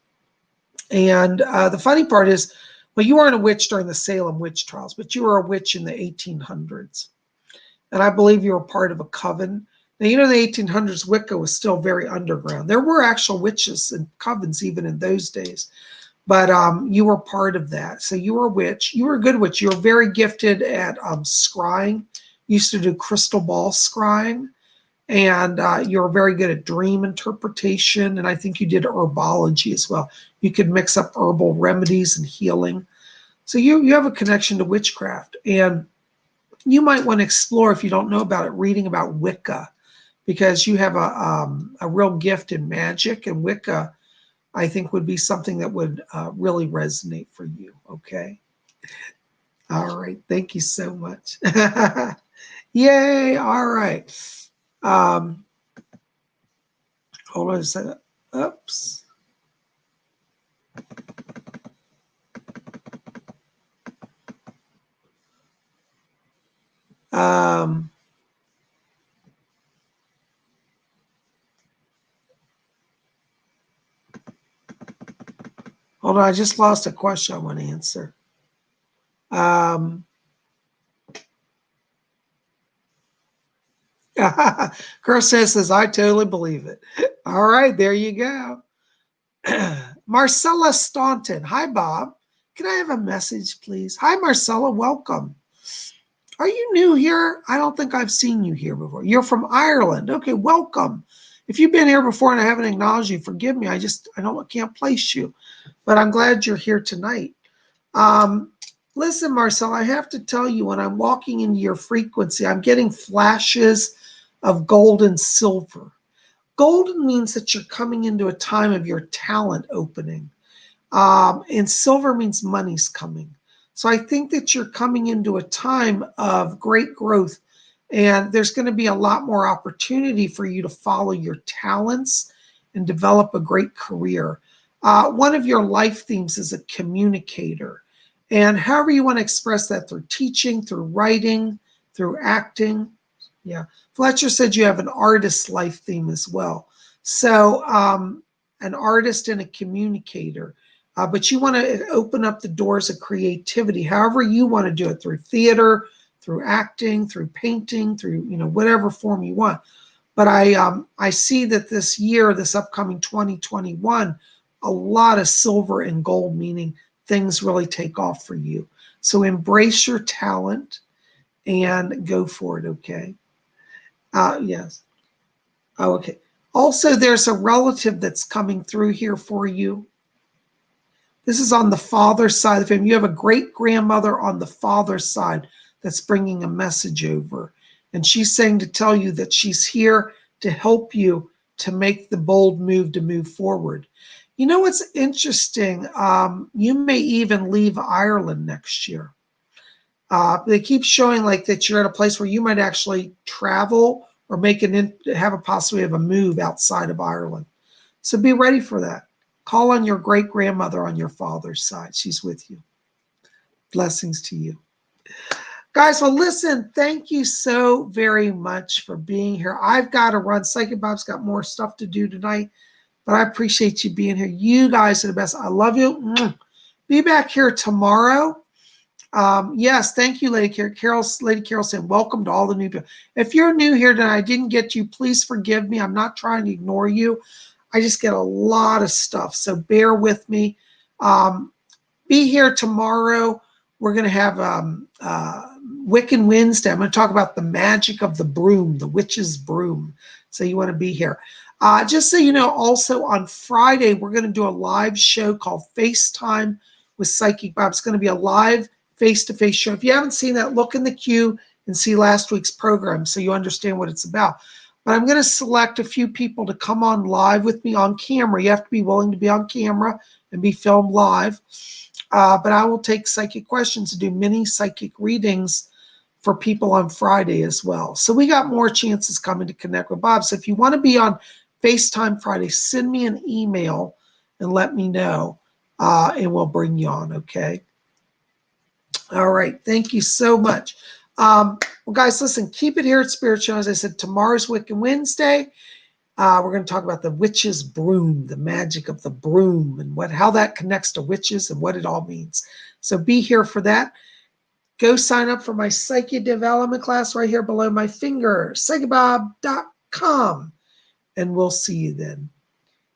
And the funny part is, well, you weren't a witch during the Salem witch trials, but you were a witch in the 1800s. And I believe you were part of a coven. Now, you know, in the 1800s, Wicca was still very underground. There were actual witches and covens even in those days. But you were part of that. So you were a witch. You were a good witch. You were very gifted at scrying. You used to do crystal ball scrying. And you were very good at dream interpretation. And I think you did herbology as well. You could mix up herbal remedies and healing. So you have a connection to witchcraft. And you might want to explore, if you don't know about it, reading about Wicca, because you have a real gift in magic, and Wicca, I think, would be something that would really resonate for you. Okay. All right. Thank you so much. Yay. All right. Hold on a second. Oops. Hold on. I just lost a question I want to answer. Kirsten says, I totally believe it. All right, there you go. Marcella Staunton. Hi, Bob. Can I have a message, please? Hi, Marcella. Welcome. Are you new here? I don't think I've seen you here before. You're from Ireland. Okay, welcome. If you've been here before and I haven't acknowledged you, forgive me. I can't place you, but I'm glad you're here tonight. Listen, Marcel, I have to tell you, when I'm walking into your frequency, I'm getting flashes of gold and silver. Golden means that you're coming into a time of your talent opening. And silver means money's coming. So I think that you're coming into a time of great growth, and there's going to be a lot more opportunity for you to follow your talents and develop a great career. One of your life themes is a communicator. And however you want to express that, through teaching, through writing, through acting. Yeah. Fletcher said you have an artist life theme as well. So an artist and a communicator. But you want to open up the doors of creativity, however you want to do it, through theater, through acting, through painting, through, whatever form you want. But I see that this year, this upcoming 2021, a lot of silver and gold, meaning things really take off for you. So embrace your talent and go for it, okay? Yes. Oh, okay. Also, there's a relative that's coming through here for you. This is on the father's side of the family. You have a great-grandmother on the father's side that's bringing a message over. And she's saying to tell you that she's here to help you to make the bold move to move forward. You know what's interesting? You may even leave Ireland next year. They keep showing like that you're at a place where you might actually travel or have a possibility of a move outside of Ireland. So be ready for that. Call on your great-grandmother on your father's side. She's with you. Blessings to you. Guys, well, listen, thank you so very much for being here. I've got to run. Psychic Bob's got more stuff to do tonight, but I appreciate you being here. You guys are the best. I love you. Be back here tomorrow. Yes, thank you, Lady Carol. Lady Carol said, welcome to all the new people. If you're new here and I didn't get you, please forgive me. I'm not trying to ignore you. I just get a lot of stuff, so bear with me. Be here tomorrow. We're going to have Wiccan Wednesday. I'm going to talk about the magic of the broom, the witch's broom. So you want to be here. Just so you know, also on Friday, we're going to do a live show called FaceTime with Psychic Bob. It's going to be a live face-to-face show. If you haven't seen that, look in the queue and see last week's program so you understand what it's about. But I'm going to select a few people to come on live with me on camera. You have to be willing to be on camera and be filmed live. But I will take psychic questions and do mini psychic readings for people on Friday as well. So we got more chances coming to connect with Bob. So if you want to be on FaceTime Friday, send me an email and let me know, and we'll bring you on, okay? All right, thank you so much. Well, guys, listen, keep it here at Spiritual. As I said, tomorrow's Wiccan Wednesday. We're going to talk about the witch's broom, the magic of the broom, and how that connects to witches and what it all means. So be here for that. Go sign up for my psychic development class right here below my finger, PsychicBob.com, and we'll see you then.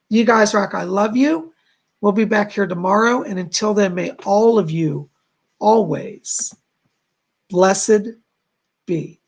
You guys rock. I love you. We'll be back here tomorrow, and until then, may all of you always blessed be.